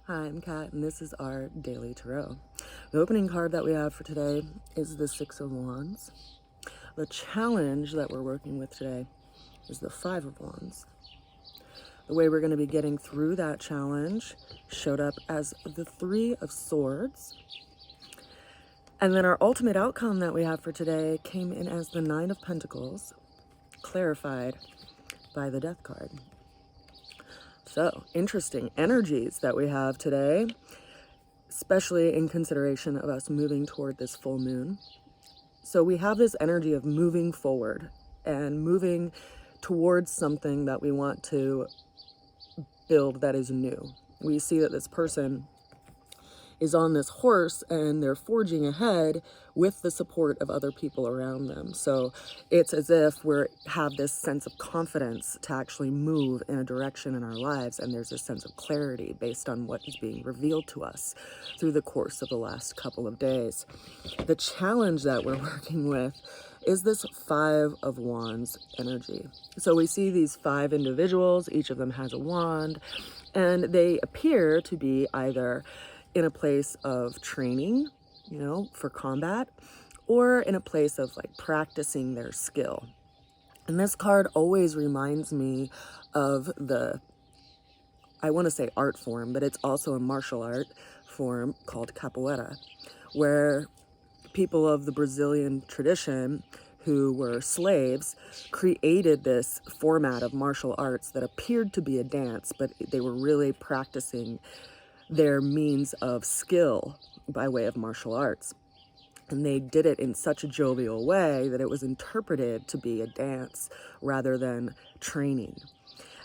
Hi, I'm Kat, and this is our daily tarot. The opening card that we have for today is the Six of Wands. The challenge that we're working with today is the Five of Wands. The way we're going to be getting through that challenge showed up as the Three of Swords. And then our ultimate outcome that we have for today came in as the Nine of Pentacles, clarified by the Death card. So, interesting energies that we have today, especially in consideration of us moving toward this full moon. So we have this energy of moving forward and moving towards something that we want to build that is new. We see that this person is on this horse and they're forging ahead with the support of other people around them. So it's as if we have this sense of confidence to actually move in a direction in our lives, and there's a sense of clarity based on what is being revealed to us through the course of the last couple of days. The challenge that we're working with is this Five of Wands energy. So we see these five individuals, each of them has a wand, and they appear to be either in a place of training, for combat, or in a place of like practicing their skill. And this card always reminds me of I want to say art form, but it's also a martial art form called capoeira, where people of the Brazilian tradition who were slaves created this format of martial arts that appeared to be a dance, but they were really practicing their means of skill by way of martial arts. And they did it in such a jovial way that it was interpreted to be a dance rather than training.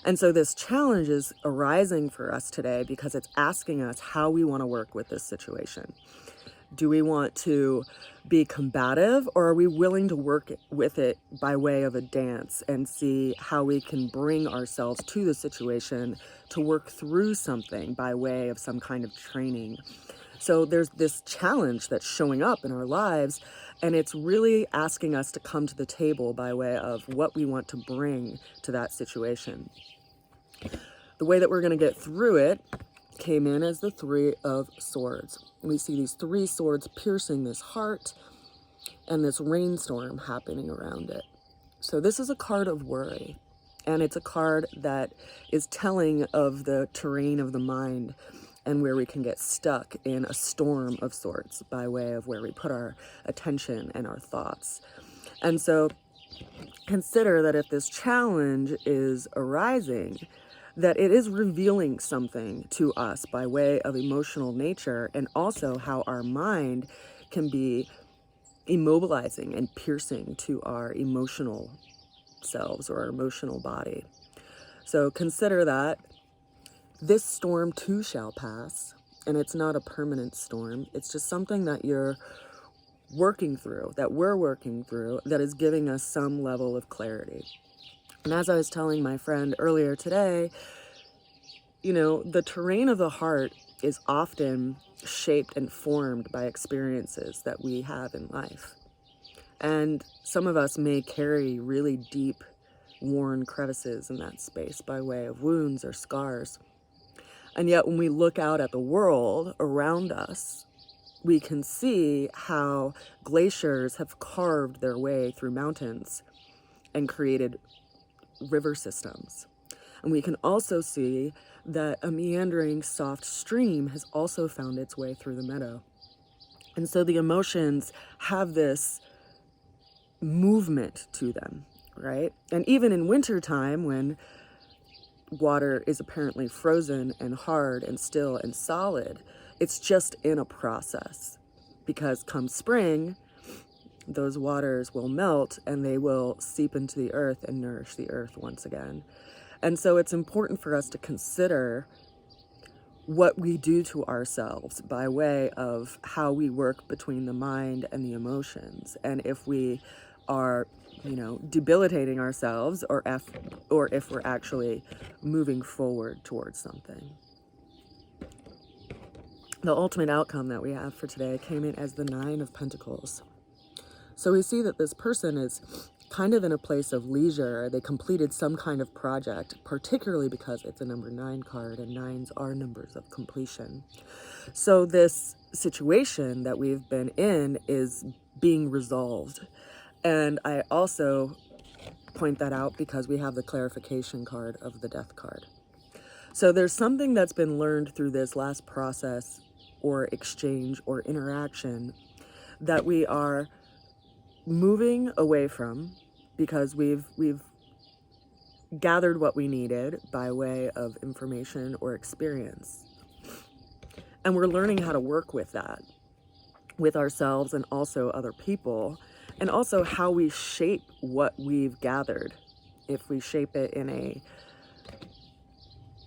And so this challenge is arising for us today because it's asking us how we want to work with this situation. Do we want to be combative, or are we willing to work with it by way of a dance and see how we can bring ourselves to the situation to work through something by way of some kind of training? So there's this challenge that's showing up in our lives, and it's really asking us to come to the table by way of what we want to bring to that situation. The way that we're going to get through it came in as the Three of Swords. We see these three swords piercing this heart and this rainstorm happening around it. So this is a card of worry, and it's a card that is telling of the terrain of the mind and where we can get stuck in a storm of sorts by way of where we put our attention and our thoughts. And so consider that if this challenge is arising, that it is revealing something to us by way of emotional nature, and also how our mind can be immobilizing and piercing to our emotional selves or our emotional body. So consider that this storm too shall pass, and it's not a permanent storm. It's just something that you're working through, that we're working through, that is giving us some level of clarity. And as I was telling my friend earlier today, the terrain of the heart is often shaped and formed by experiences that we have in life. And some of us may carry really deep, worn crevices in that space by way of wounds or scars. And yet when we look out at the world around us, we can see how glaciers have carved their way through mountains and created river systems. And we can also see that a meandering soft stream has also found its way through the meadow. And so the emotions have this movement to them, right? And even in wintertime, when water is apparently frozen and hard and still and solid, it's just in a process, because come spring, those waters will melt and they will seep into the earth and nourish the earth once again. And so it's important for us to consider what we do to ourselves by way of how we work between the mind and the emotions. And if we are, debilitating ourselves, or if we're actually moving forward towards something. The ultimate outcome that we have for today came in as the Nine of Pentacles. So we see that this person is kind of in a place of leisure. They completed some kind of project, particularly because it's a number 9 card, and 9s are numbers of completion. So this situation that we've been in is being resolved. And I also point that out because we have the clarification card of the death card. So there's something that's been learned through this last process or exchange or interaction that we are moving away from, because we've gathered what we needed by way of information or experience. And we're learning how to work with that, with ourselves and also other people, and also how we shape what we've gathered. If we shape it in a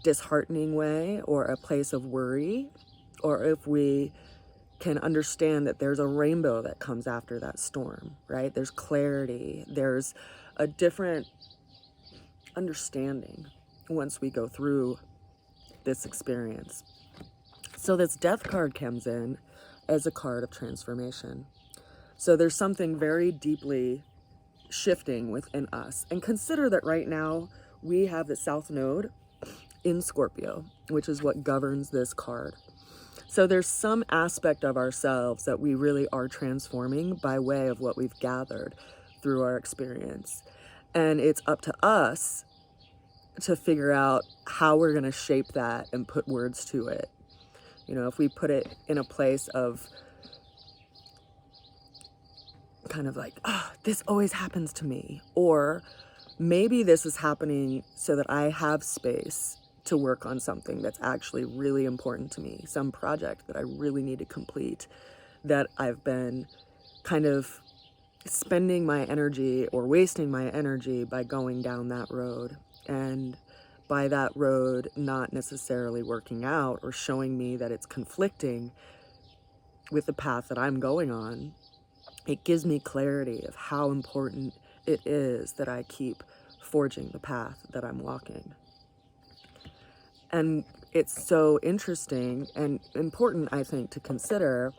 disheartening way or a place of worry, or if we can understand that there's a rainbow that comes after that storm, right? There's clarity, there's a different understanding once we go through this experience. So this death card comes in as a card of transformation. So there's something very deeply shifting within us. And consider that right now we have the South Node in Scorpio, which is what governs this card. So there's some aspect of ourselves that we really are transforming by way of what we've gathered through our experience. And it's up to us to figure out how we're going to shape that and put words to it. You know, if we put it in a place of kind of like, oh, this always happens to me, or maybe this is happening so that I have space to work on something that's actually really important to me, some project that I really need to complete, that I've been kind of spending my energy or wasting my energy by going down that road. And by that road not necessarily working out or showing me that it's conflicting with the path that I'm going on, it gives me clarity of how important it is that I keep forging the path that I'm walking. And it's so interesting and important, I think, to consider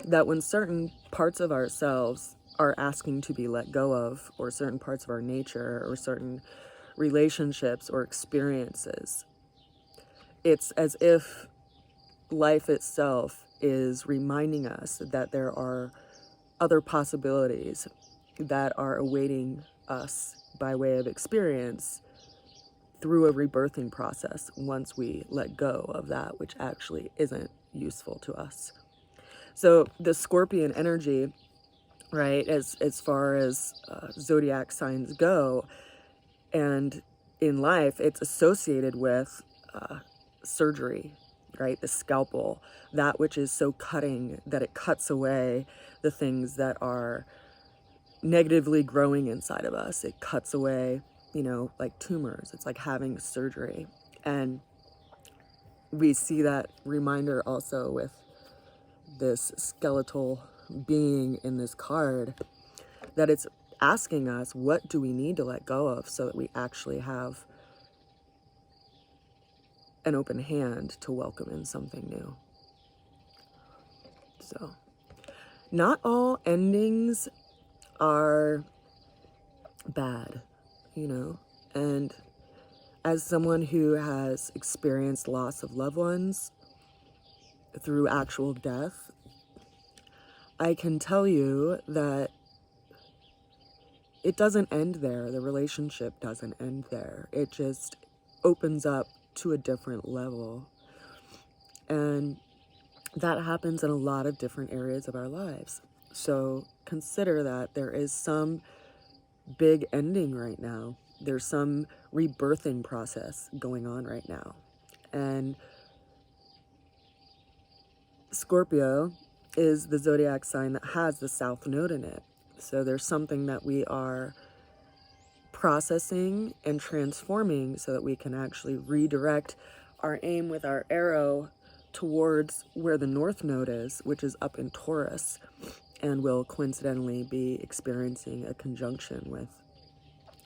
that when certain parts of ourselves are asking to be let go of, or certain parts of our nature, or certain relationships or experiences, it's as if life itself is reminding us that there are other possibilities that are awaiting us by way of experience through a rebirthing process once we let go of that which actually isn't useful to us. So the Scorpion energy, right, as far as zodiac signs go, and in life, it's associated with surgery, right? The scalpel, that which is so cutting that it cuts away the things that are negatively growing inside of us. It cuts away, you know, like tumors. It's like having surgery. And we see that reminder also with this skeletal being in this card, that it's asking us, what do we need to let go of so that we actually have an open hand to welcome in something new. So, not all endings are bad, you know, and as someone who has experienced loss of loved ones through actual death, I can tell you that it doesn't end there. The relationship doesn't end there. It just opens up to a different level. And that happens in a lot of different areas of our lives. So consider that there is some big ending right now. There's some rebirthing process going on right now. And Scorpio is the zodiac sign that has the South Node in it. So there's something that we are processing and transforming so that we can actually redirect our aim with our arrow towards where the North Node is, which is up in Taurus, and will coincidentally be experiencing a conjunction with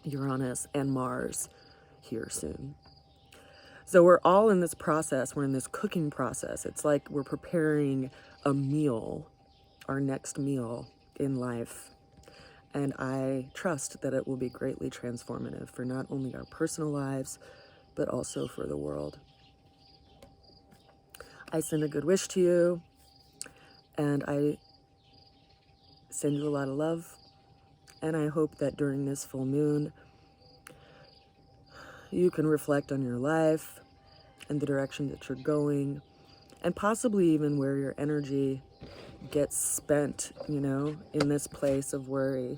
Uranus and Mars here soon. So we're all in this process. We're in this cooking process. It's like we're preparing a meal, our next meal in life. And I trust that it will be greatly transformative for not only our personal lives, but also for the world. I send a good wish to you, and I send you a lot of love. And I hope that during this full moon, you can reflect on your life and the direction that you're going, and possibly even where your energy gets spent, you know, in this place of worry,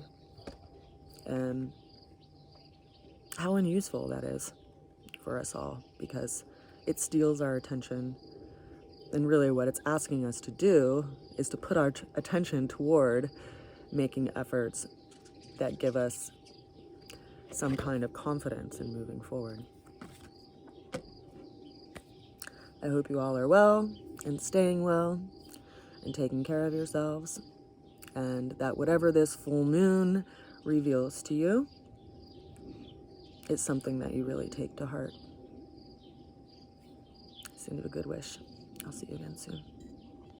and how unuseful that is for us all, because it steals our attention. And really what it's asking us to do is to put our attention toward making efforts that give us some kind of confidence in moving forward. I hope you all are well and staying well and taking care of yourselves, and that whatever this full moon reveals to you is something that you really take to heart. Send you a good wish. I'll see you again soon.